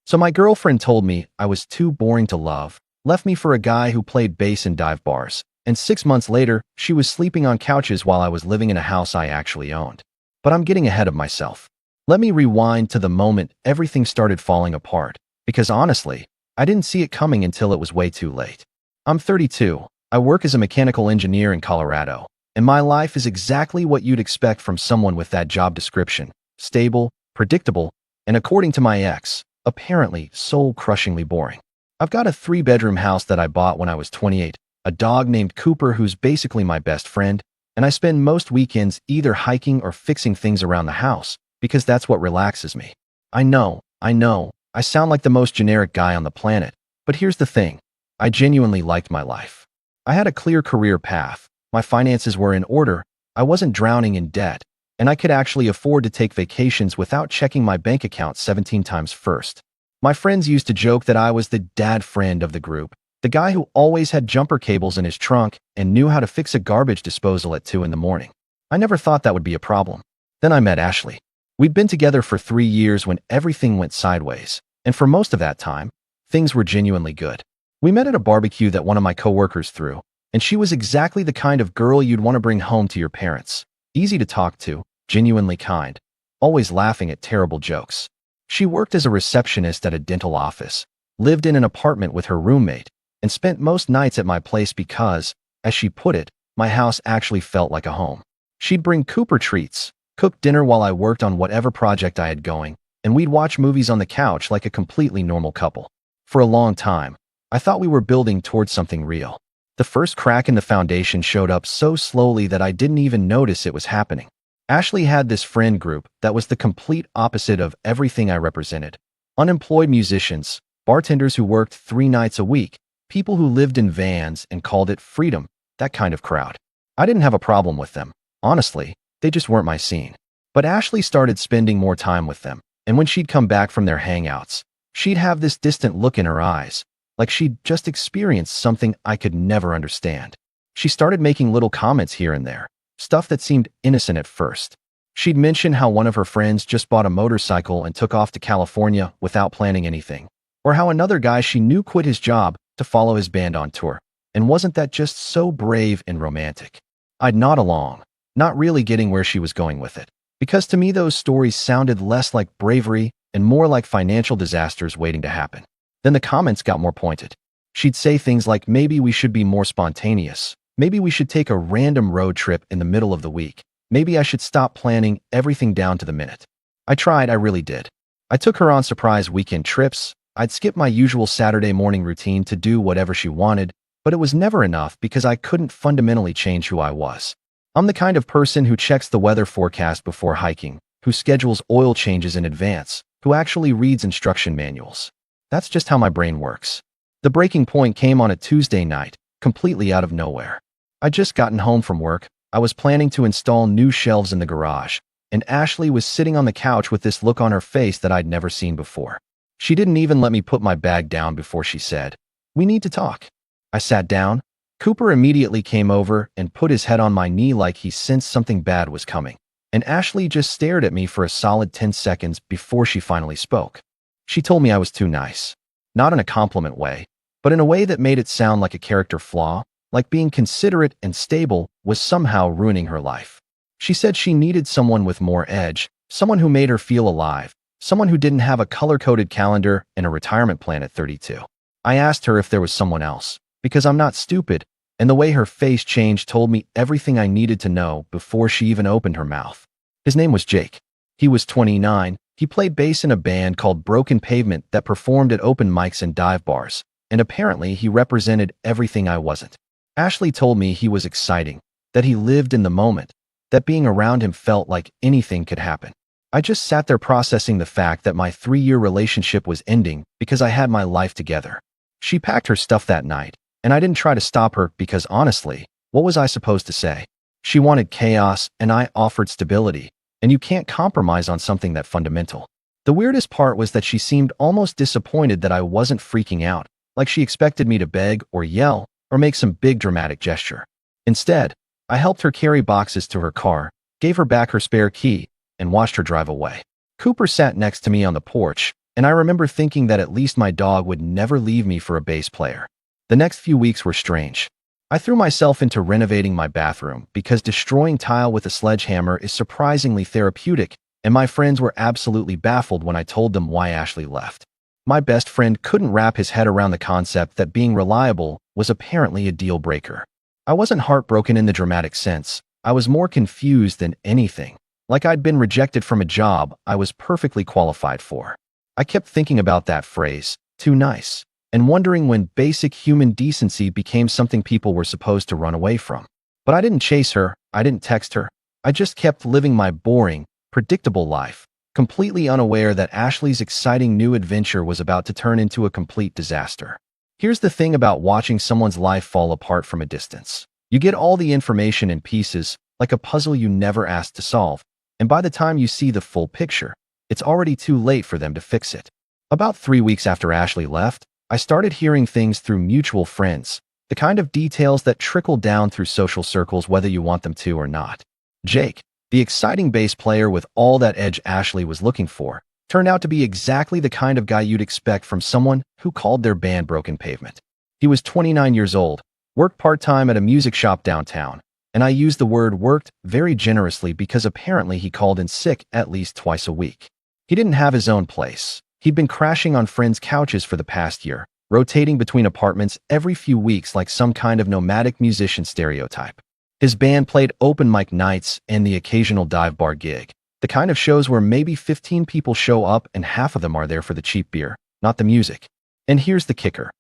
So my girlfriend told me I was too boring to love, left me for a guy who played bass in dive bars, and 6 months later, she was sleeping on couches while I was living in a house I actually owned. But I'm getting ahead of myself. Let me rewind to the moment everything started falling apart, because honestly, I didn't see it coming until it was way too late. I'm 32. I work as a mechanical engineer in Colorado, and my life is exactly what you'd expect from someone with that job description: stable, predictable, and according to my ex, apparently soul-crushingly boring. I've got a 3-bedroom house that I bought when I was 28, a dog named Cooper who's basically my best friend, and I spend most weekends either hiking or fixing things around the house, because that's what relaxes me. I know, I sound like the most generic guy on the planet, but here's the thing. I genuinely liked my life. I had a clear career path, my finances were in order, I wasn't drowning in debt, and I could actually afford to take vacations without checking my bank account 17 times first. My friends used to joke that I was the dad friend of the group, the guy who always had jumper cables in his trunk and knew how to fix a garbage disposal at 2 in the morning. I never thought that would be a problem. Then I met Ashley. We'd been together for 3 years when everything went sideways, and for most of that time, things were genuinely good. We met at a barbecue that one of my coworkers threw, and she was exactly the kind of girl you'd want to bring home to your parents. Easy to talk to, genuinely kind, always laughing at terrible jokes. She worked as a receptionist at a dental office, lived in an apartment with her roommate, and spent most nights at my place because, as she put it, my house actually felt like a home. She'd bring Cooper treats, cook dinner while I worked on whatever project I had going, and we'd watch movies on the couch like a completely normal couple. For a long time, I thought we were building towards something real. The first crack in the foundation showed up so slowly that I didn't even notice it was happening. Ashley had this friend group that was the complete opposite of everything I represented. Unemployed musicians, bartenders who worked 3 nights a week, people who lived in vans and called it freedom, that kind of crowd. I didn't have a problem with them. Honestly, they just weren't my scene. But Ashley started spending more time with them, and when she'd come back from their hangouts, she'd have this distant look in her eyes, like she'd just experienced something I could never understand. She started making little comments here and there, stuff that seemed innocent at first. She'd mention how one of her friends just bought a motorcycle and took off to California without planning anything, or how another guy she knew quit his job to follow his band on tour. And wasn't that just so brave and romantic? I'd nod along, not really getting where she was going with it, because to me those stories sounded less like bravery and more like financial disasters waiting to happen. Then the comments got more pointed. She'd say things like, maybe we should be more spontaneous. Maybe we should take a random road trip in the middle of the week. Maybe I should stop planning everything down to the minute. I tried, I really did. I took her on surprise weekend trips. I'd skip my usual Saturday morning routine to do whatever she wanted, but it was never enough because I couldn't fundamentally change who I was. I'm the kind of person who checks the weather forecast before hiking, who schedules oil changes in advance, who actually reads instruction manuals. That's just how my brain works. The breaking point came on a Tuesday night, completely out of nowhere. I'd just gotten home from work, I was planning to install new shelves in the garage, and Ashley was sitting on the couch with this look on her face that I'd never seen before. She didn't even let me put my bag down before she said, "We need to talk." I sat down. Cooper immediately came over and put his head on my knee like he sensed something bad was coming, and Ashley just stared at me for a solid 10 seconds before she finally spoke. She told me I was too nice. Not in a compliment way, but in a way that made it sound like a character flaw, like being considerate and stable was somehow ruining her life. She said she needed someone with more edge, someone who made her feel alive, someone who didn't have a color-coded calendar and a retirement plan at 32. I asked her if there was someone else, because I'm not stupid, and the way her face changed told me everything I needed to know before she even opened her mouth. His name was Jake. He was 29, he played bass in a band called Broken Pavement that performed at open mics and dive bars, and apparently he represented everything I wasn't. Ashley told me he was exciting, that he lived in the moment, that being around him felt like anything could happen. I just sat there processing the fact that my 3-year relationship was ending because I had my life together. She packed her stuff that night, and I didn't try to stop her because honestly, what was I supposed to say? She wanted chaos, and I offered stability, and you can't compromise on something that fundamental. The weirdest part was that she seemed almost disappointed that I wasn't freaking out, like she expected me to beg or yell or make some big dramatic gesture. Instead, I helped her carry boxes to her car, gave her back her spare key, and watched her drive away. Cooper sat next to me on the porch, and I remember thinking that at least my dog would never leave me for a bass player. The next few weeks were strange. I threw myself into renovating my bathroom because destroying tile with a sledgehammer is surprisingly therapeutic, and my friends were absolutely baffled when I told them why Ashley left. My best friend couldn't wrap his head around the concept that being reliable was apparently a deal breaker. I wasn't heartbroken in the dramatic sense. I was more confused than anything, like I'd been rejected from a job I was perfectly qualified for. I kept thinking about that phrase, too nice, and wondering when basic human decency became something people were supposed to run away from. But I didn't chase her, I didn't text her. I just kept living my boring, predictable life, completely unaware that Ashley's exciting new adventure was about to turn into a complete disaster. Here's the thing about watching someone's life fall apart from a distance. You get all the information in pieces, like a puzzle you never asked to solve, and by the time you see the full picture, it's already too late for them to fix it. About 3 weeks after Ashley left, I started hearing things through mutual friends, the kind of details that trickle down through social circles whether you want them to or not. Jake, the exciting bass player with all that edge Ashley was looking for, turned out to be exactly the kind of guy you'd expect from someone who called their band Broken Pavement. He was 29 years old, worked part-time at a music shop downtown, and I use the word worked very generously because apparently he called in sick at least twice a week. He didn't have his own place. He'd been crashing on friends' couches for the past year, rotating between apartments every few weeks like some kind of nomadic musician stereotype. His band played open mic nights and the occasional dive bar gig, the kind of shows where maybe 15 people show up and half of them are there for the cheap beer, not the music. And here's the kicker.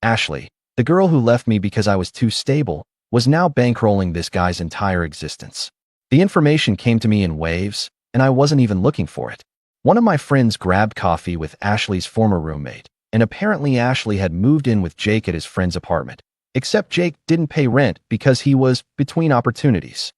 Ashley, the girl who left me because I was too stable, was now bankrolling this guy's entire existence. The information came to me in waves, and I wasn't even looking for it. One of my friends grabbed coffee with Ashley's former roommate, and apparently Ashley had moved in with Jake at his friend's apartment. Except Jake didn't pay rent because he was between opportunities.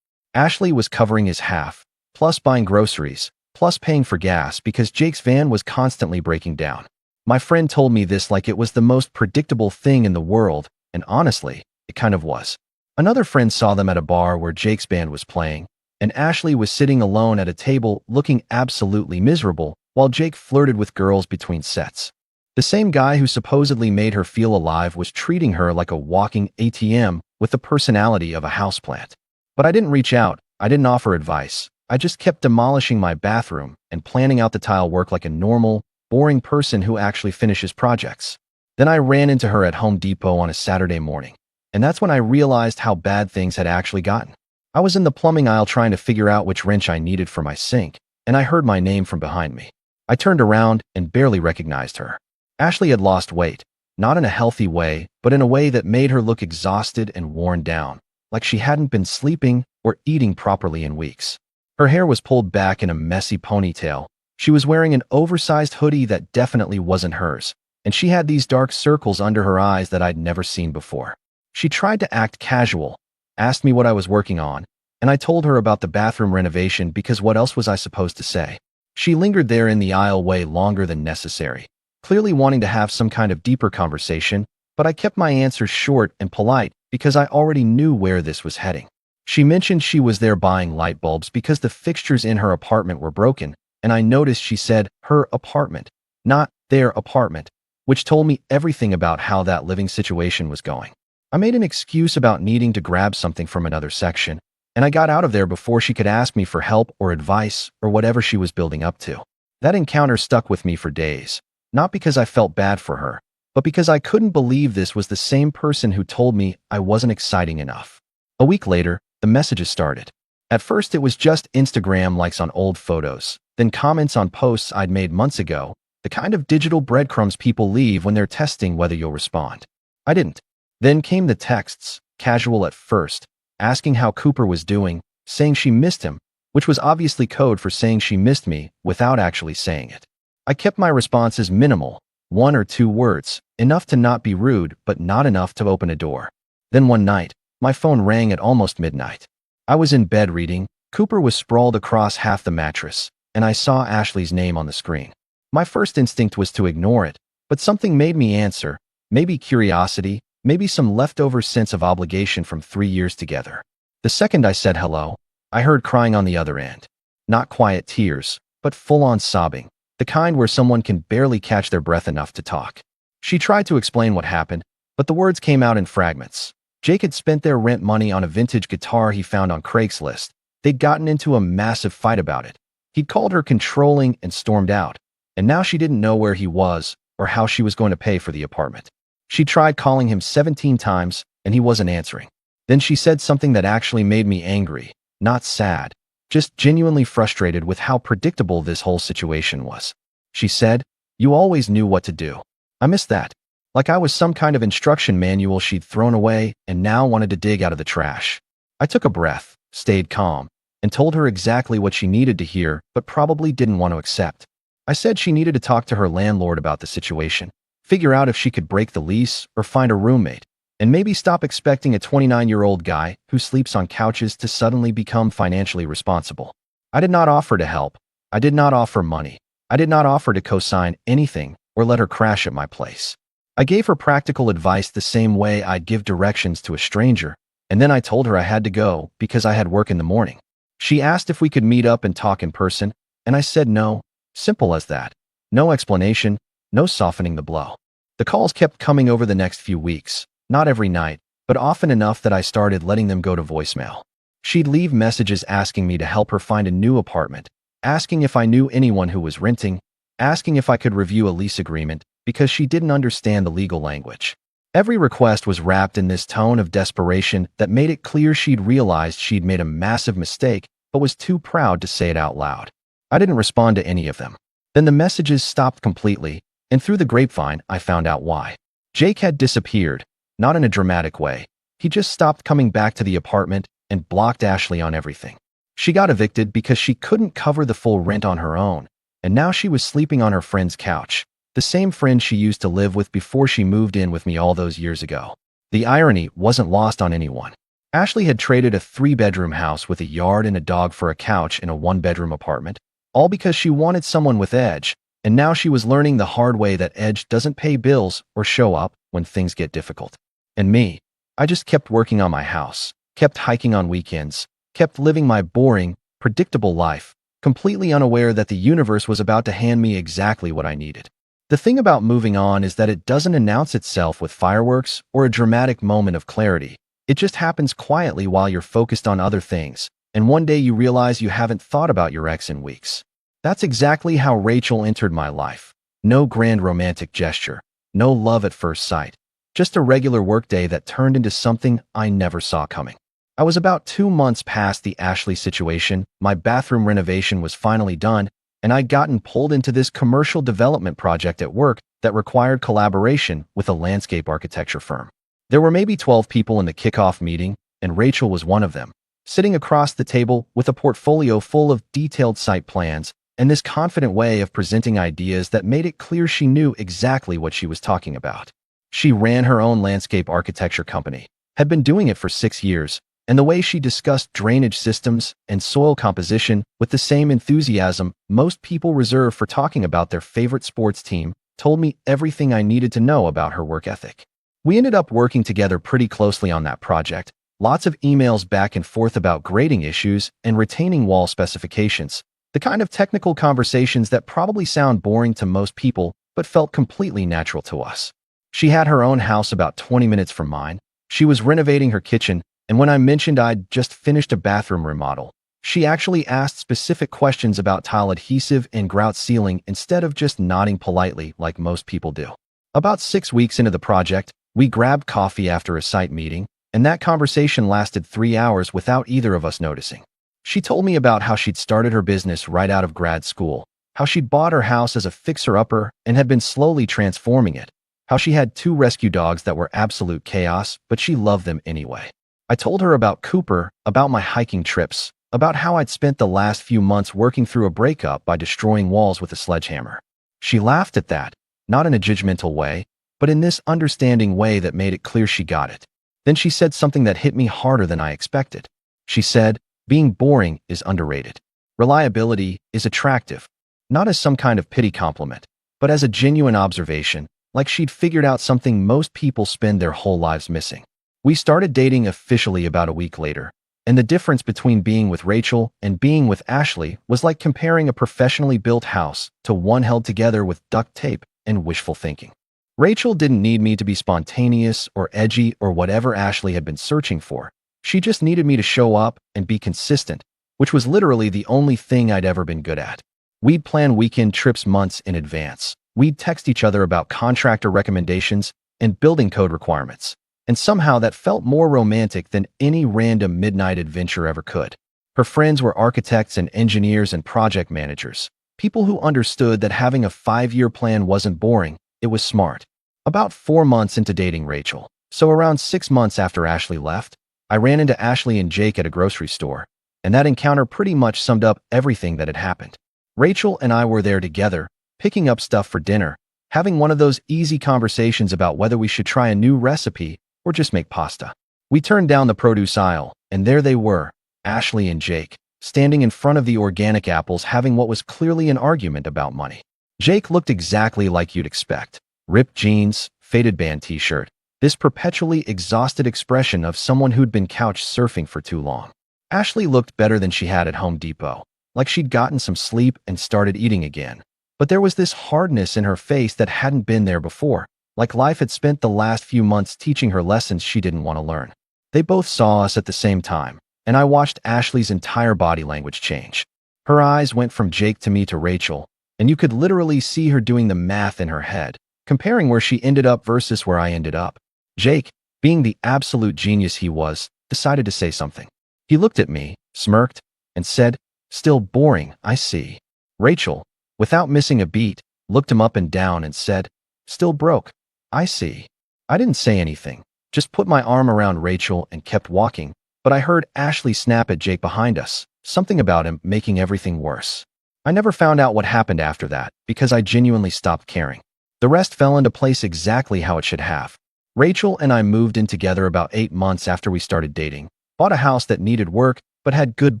Ashley was covering his half, plus buying groceries, plus paying for gas because Jake's van was constantly breaking down. My friend told me this like it was the most predictable thing in the world, and honestly, it kind of was. Another friend saw them at a bar where Jake's band was playing, and Ashley was sitting alone at a table looking absolutely miserable while Jake flirted with girls between sets. The same guy who supposedly made her feel alive was treating her like a walking ATM with the personality of a houseplant. But I didn't reach out, I didn't offer advice. I just kept demolishing my bathroom and planning out the tile work like a normal, boring person who actually finishes projects. Then I ran into her at Home Depot on a Saturday morning, and that's when I realized how bad things had actually gotten. I was in the plumbing aisle trying to figure out which wrench I needed for my sink, and I heard my name from behind me. I turned around and barely recognized her. Ashley had lost weight, not in a healthy way, but in a way that made her look exhausted and worn down, like she hadn't been sleeping or eating properly in weeks. Her hair was pulled back in a messy ponytail. She was wearing an oversized hoodie that definitely wasn't hers, and she had these dark circles under her eyes that I'd never seen before. She tried to act casual, asked me what I was working on, and I told her about the bathroom renovation because what else was I supposed to say? She lingered there in the aisle way longer than necessary, clearly wanting to have some kind of deeper conversation, but I kept my answers short and polite because I already knew where this was heading. She mentioned she was there buying light bulbs because the fixtures in her apartment were broken, and I noticed she said her apartment, not their apartment, which told me everything about how that living situation was going. I made an excuse about needing to grab something from another section, and I got out of there before she could ask me for help or advice or whatever she was building up to. That encounter stuck with me for days. Not because I felt bad for her, but because I couldn't believe this was the same person who told me I wasn't exciting enough. A week later, the messages started. At first, it was just Instagram likes on old photos, then comments on posts I'd made months ago, the kind of digital breadcrumbs people leave when they're testing whether you'll respond. I didn't. Then came the texts, casual at first, asking how Cooper was doing, saying she missed him, which was obviously code for saying she missed me without actually saying it. I kept my responses minimal, 1 or 2 words, enough to not be rude, but not enough to open a door. Then one night, my phone rang at almost midnight. I was in bed reading, Cooper was sprawled across half the mattress, and I saw Ashley's name on the screen. My first instinct was to ignore it, but something made me answer, maybe curiosity, maybe some leftover sense of obligation from 3 years together. The second I said hello, I heard crying on the other end. Not quiet tears, but full-on sobbing. the kind where someone can barely catch their breath enough to talk. She tried to explain what happened, but the words came out in fragments. Jake had spent their rent money on a vintage guitar he found on Craigslist. They'd gotten into a massive fight about it. He'd called her controlling and stormed out, and now she didn't know where he was or how she was going to pay for the apartment. She tried calling him 17 times, and he wasn't answering. Then she said something that actually made me angry, not sad, just genuinely frustrated with how predictable this whole situation was. She said, "You always knew what to do." I missed that. Like I was some kind of instruction manual she'd thrown away and now wanted to dig out of the trash. I took a breath, stayed calm, and told her exactly what she needed to hear but probably didn't want to accept. I said she needed to talk to her landlord about the situation, figure out if she could break the lease or find a roommate, and maybe stop expecting a 29-year-old guy who sleeps on couches to suddenly become financially responsible. I did not offer to help. I did not offer money. I did not offer to co-sign anything or let her crash at my place. I gave her practical advice the same way I'd give directions to a stranger, and then I told her I had to go because I had work in the morning. She asked if we could meet up and talk in person, and I said no. Simple as that. No explanation, no softening the blow. The calls kept coming over the next few weeks. Not every night, but often enough that I started letting them go to voicemail. She'd leave messages asking me to help her find a new apartment, asking if I knew anyone who was renting, asking if I could review a lease agreement because she didn't understand the legal language. Every request was wrapped in this tone of desperation that made it clear she'd realized she'd made a massive mistake but was too proud to say it out loud. I didn't respond to any of them. Then the messages stopped completely, and through the grapevine, I found out why. Jake had disappeared. Not in a dramatic way. He just stopped coming back to the apartment and blocked Ashley on everything. She got evicted because she couldn't cover the full rent on her own, and now she was sleeping on her friend's couch, the same friend she used to live with before she moved in with me all those years ago. The irony wasn't lost on anyone. Ashley had traded a 3-bedroom house with a yard and a dog for a couch in a 1-bedroom apartment, all because she wanted someone with edge, and now she was learning the hard way that edge doesn't pay bills or show up when things get difficult. And me, I just kept working on my house, kept hiking on weekends, kept living my boring, predictable life, completely unaware that the universe was about to hand me exactly what I needed. The thing about moving on is that it doesn't announce itself with fireworks or a dramatic moment of clarity. It just happens quietly while you're focused on other things, and one day you realize you haven't thought about your ex in weeks. That's exactly how Rachel entered my life. No grand romantic gesture, no love at first sight. Just a regular workday that turned into something I never saw coming. I was about 2 months past the Ashley situation, my bathroom renovation was finally done, and I'd gotten pulled into this commercial development project at work that required collaboration with a landscape architecture firm. There were maybe 12 people in the kickoff meeting, and Rachel was one of them, sitting across the table with a portfolio full of detailed site plans and this confident way of presenting ideas that made it clear she knew exactly what she was talking about. She ran her own landscape architecture company, had been doing it for 6 years, and the way she discussed drainage systems and soil composition with the same enthusiasm most people reserve for talking about their favorite sports team told me everything I needed to know about her work ethic. We ended up working together pretty closely on that project, lots of emails back and forth about grading issues and retaining wall specifications, the kind of technical conversations that probably sound boring to most people but felt completely natural to us. She had her own house about 20 minutes from mine. She was renovating her kitchen, and when I mentioned I'd just finished a bathroom remodel, she actually asked specific questions about tile adhesive and grout sealing instead of just nodding politely like most people do. About 6 weeks into the project, we grabbed coffee after a site meeting, and that conversation lasted 3 hours without either of us noticing. She told me about how she'd started her business right out of grad school, how she'd bought her house as a fixer-upper and had been slowly transforming it, how she had 2 rescue dogs that were absolute chaos, but she loved them anyway. I told her about Cooper, about my hiking trips, about how I'd spent the last few months working through a breakup by destroying walls with a sledgehammer. She laughed at that, not in a judgmental way, but in this understanding way that made it clear she got it. Then she said something that hit me harder than I expected. She said, "Being boring is underrated. Reliability is attractive, not as some kind of pity compliment, but as a genuine observation, like she'd figured out something most people spend their whole lives missing." We started dating officially about a week later, And the difference between being with Rachel and being with Ashley was like comparing a professionally built house to one held together with duct tape and wishful thinking. Rachel didn't need me to be spontaneous or edgy or whatever Ashley had been searching for. She just needed me to show up and be consistent, which was literally the only thing I'd ever been good at. We'd plan weekend trips months in advance. We'd text each other about contractor recommendations and building code requirements. And somehow that felt more romantic than any random midnight adventure ever could. Her friends were architects and engineers and project managers, people who understood that having a 5-year plan wasn't boring, it was smart. About 4 months into dating Rachel, so around 6 months after Ashley left, I ran into Ashley and Jake at a grocery store, and that encounter pretty much summed up everything that had happened. Rachel and I were there together, picking up stuff for dinner, having one of those easy conversations about whether we should try a new recipe or just make pasta. We turned down the produce aisle, and there they were, Ashley and Jake, standing in front of the organic apples having what was clearly an argument about money. Jake looked exactly like you'd expect. Ripped jeans, faded band t-shirt, this perpetually exhausted expression of someone who'd been couch surfing for too long. Ashley looked better than she had at Home Depot, like she'd gotten some sleep and started eating again. But there was this hardness in her face that hadn't been there before, like life had spent the last few months teaching her lessons she didn't want to learn. They both saw us at the same time, and I watched Ashley's entire body language change. Her eyes went from Jake to me to Rachel, and you could literally see her doing the math in her head, comparing where she ended up versus where I ended up. Jake, being the absolute genius he was, decided to say something. He looked at me, smirked, and said, "Still boring, I see." Rachel, without missing a beat, looked him up and down and said, "Still broke, I see." I didn't say anything, just put my arm around Rachel and kept walking, but I heard Ashley snap at Jake behind us, something about him making everything worse. I never found out what happened after that because I genuinely stopped caring. The rest fell into place exactly how it should have. Rachel and I moved in together about 8 months after we started dating, bought a house that needed work but had good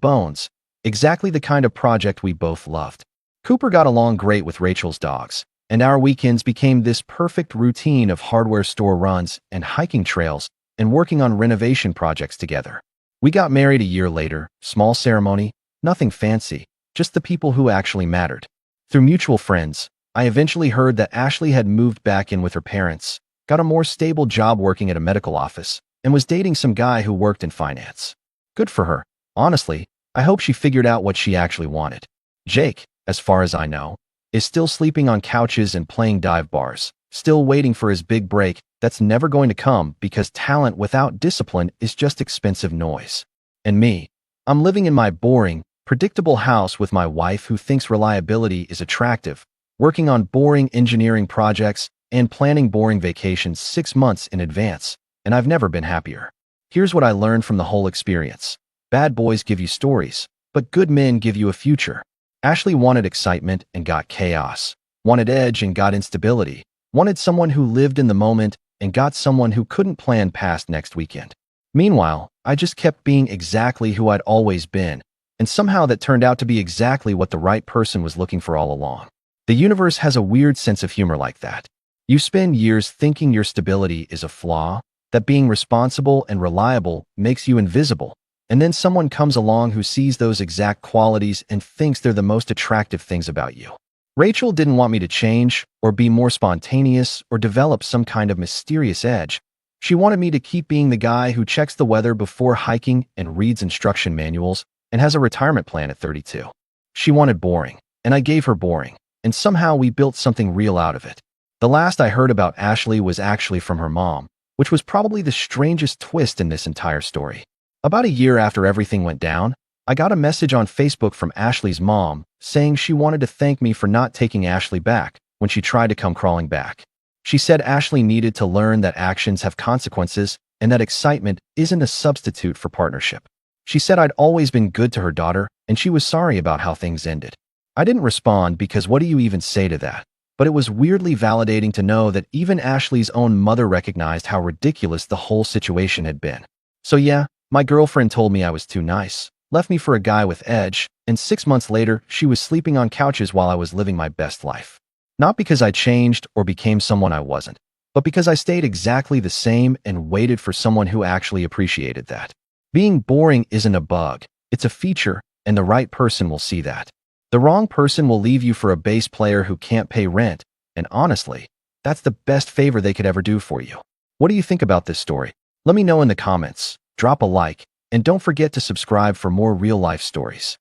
bones, exactly the kind of project we both loved. Cooper got along great with Rachel's dogs, and our weekends became this perfect routine of hardware store runs and hiking trails and working on renovation projects together. We got married a year later, small ceremony, nothing fancy, just the people who actually mattered. Through mutual friends, I eventually heard that Ashley had moved back in with her parents, got a more stable job working at a medical office, and was dating some guy who worked in finance. Good for her. Honestly, I hope she figured out what she actually wanted. Jake, as far as I know, is still sleeping on couches and playing dive bars, still waiting for his big break that's never going to come because talent without discipline is just expensive noise. And me, I'm living in my boring, predictable house with my wife who thinks reliability is attractive, working on boring engineering projects and planning boring vacations 6 months in advance, and I've never been happier. Here's what I learned from the whole experience. Bad boys give you stories, but good men give you a future. Ashley wanted excitement and got chaos, wanted edge and got instability, wanted someone who lived in the moment and got someone who couldn't plan past next weekend. Meanwhile, I just kept being exactly who I'd always been, and somehow that turned out to be exactly what the right person was looking for all along. The universe has a weird sense of humor like that. You spend years thinking your stability is a flaw, that being responsible and reliable makes you invisible, and then someone comes along who sees those exact qualities and thinks they're the most attractive things about you. Rachel didn't want me to change or be more spontaneous or develop some kind of mysterious edge. She wanted me to keep being the guy who checks the weather before hiking and reads instruction manuals and has a retirement plan at 32. She wanted boring, and I gave her boring, and somehow we built something real out of it. The last I heard about Ashley was actually from her mom, which was probably the strangest twist in this entire story. About a year after everything went down, I got a message on Facebook from Ashley's mom saying she wanted to thank me for not taking Ashley back when she tried to come crawling back. She said Ashley needed to learn that actions have consequences and that excitement isn't a substitute for partnership. She said I'd always been good to her daughter and she was sorry about how things ended. I didn't respond because what do you even say to that? But it was weirdly validating to know that even Ashley's own mother recognized how ridiculous the whole situation had been. So yeah, my girlfriend told me I was too nice, left me for a guy with edge, and 6 months later, she was sleeping on couches while I was living my best life. Not because I changed or became someone I wasn't, but because I stayed exactly the same and waited for someone who actually appreciated that. Being boring isn't a bug, it's a feature, and the right person will see that. The wrong person will leave you for a bass player who can't pay rent, and honestly, that's the best favor they could ever do for you. What do you think about this story? Let me know in the comments, drop a like, and don't forget to subscribe for more real-life stories.